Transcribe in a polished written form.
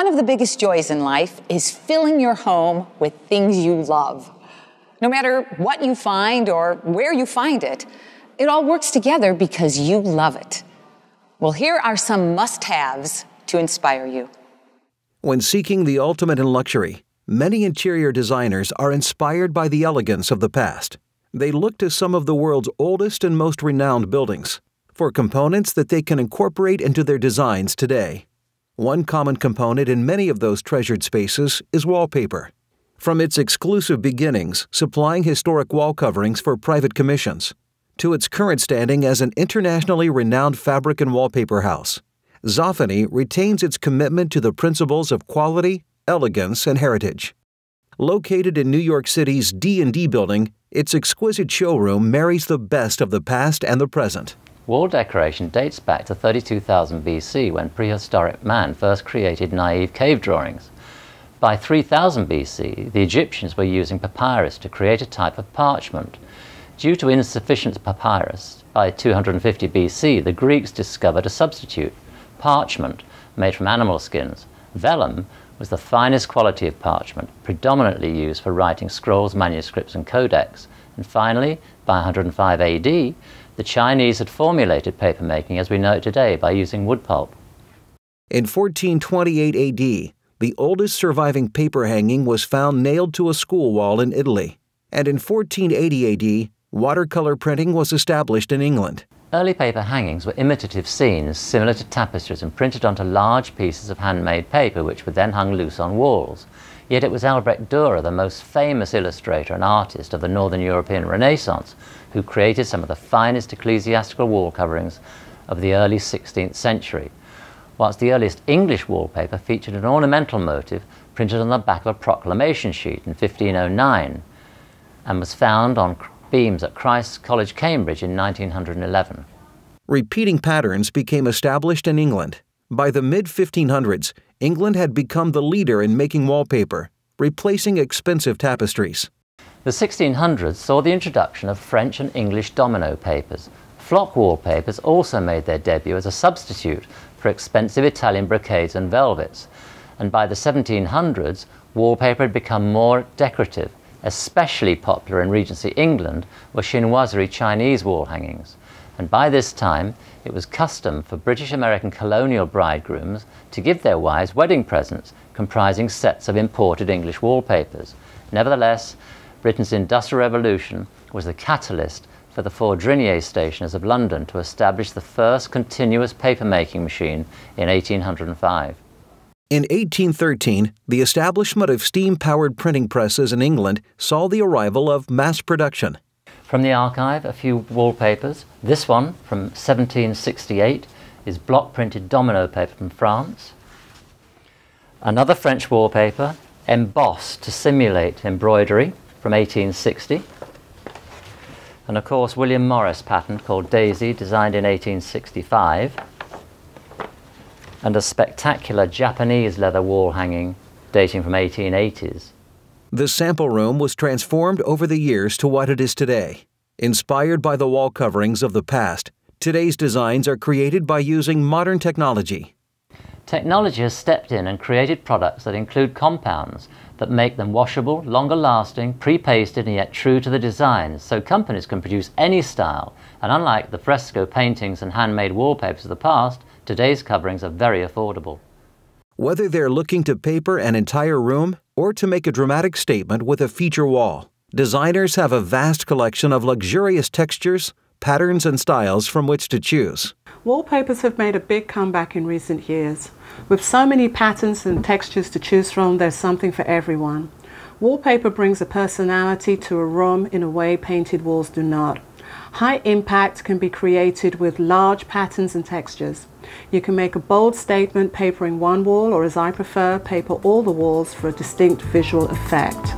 One of the biggest joys in life is filling your home with things you love. No matter what you find or where you find it, it all works together because you love it. Well, here are some must-haves to inspire you. When seeking the ultimate in luxury, many interior designers are inspired by the elegance of the past. They look to some of the world's oldest and most renowned buildings for components that they can incorporate into their designs today. One common component in many of those treasured spaces is wallpaper. From its exclusive beginnings, supplying historic wall coverings for private commissions, to its current standing as an internationally renowned fabric and wallpaper house, Zoffany retains its commitment to the principles of quality, elegance, and heritage. Located in New York City's D&D building, its exquisite showroom marries the best of the past and the present. Wall decoration dates back to 32,000 BC when prehistoric man first created naive cave drawings. By 3000 BC, the Egyptians were using papyrus to create a type of parchment. Due to insufficient papyrus, by 250 BC, the Greeks discovered a substitute, parchment, made from animal skins. Vellum was the finest quality of parchment, predominantly used for writing scrolls, manuscripts, and codex. And finally, by 105 AD, the Chinese had formulated papermaking as we know it today by using wood pulp. In 1428 AD, the oldest surviving paper hanging was found nailed to a school wall in Italy. And in 1480 AD, watercolor printing was established in England. Early paper hangings were imitative scenes similar to tapestries and printed onto large pieces of handmade paper which were then hung loose on walls. Yet it was Albrecht Dürer, the most famous illustrator and artist of the Northern European Renaissance, who created some of the finest ecclesiastical wall coverings of the early 16th century, whilst the earliest English wallpaper featured an ornamental motif printed on the back of a proclamation sheet in 1509 and was found on beams at Christ's College, Cambridge in 1911. Repeating patterns became established in England. By the mid-1500s, England had become the leader in making wallpaper, replacing expensive tapestries. The 1600s saw the introduction of French and English domino papers. Flock wallpapers also made their debut as a substitute for expensive Italian brocades and velvets. And by the 1700s, wallpaper had become more decorative. Especially popular in Regency England were chinoiserie Chinese wall hangings. And by this time, it was custom for British American colonial bridegrooms to give their wives wedding presents comprising sets of imported English wallpapers. Nevertheless, Britain's Industrial Revolution was the catalyst for the Fourdrinier stationers of London to establish the first continuous paper-making machine in 1805. In 1813, the establishment of steam-powered printing presses in England saw the arrival of mass production. From the archive, a few wallpapers. This one, from 1768, is block-printed domino paper from France. Another French wallpaper, embossed to simulate embroidery, from 1860. And of course, William Morris patent called Daisy, designed in 1865. And a spectacular Japanese leather wall hanging dating from 1880s. The sample room was transformed over the years to what it is today. Inspired by the wall coverings of the past, today's designs are created by using modern technology. Technology has stepped in and created products that include compounds that make them washable, longer lasting, pre-pasted and yet true to the designs, so companies can produce any style. And unlike the fresco paintings and handmade wallpapers of the past, today's coverings are very affordable. Whether they're looking to paper an entire room or to make a dramatic statement with a feature wall, designers have a vast collection of luxurious textures, patterns, and styles from which to choose. Wallpapers have made a big comeback in recent years. With so many patterns and textures to choose from, there's something for everyone. Wallpaper brings a personality to a room in a way painted walls do not. High impact can be created with large patterns and textures. You can make a bold statement papering one wall, or as I prefer, paper all the walls for a distinct visual effect.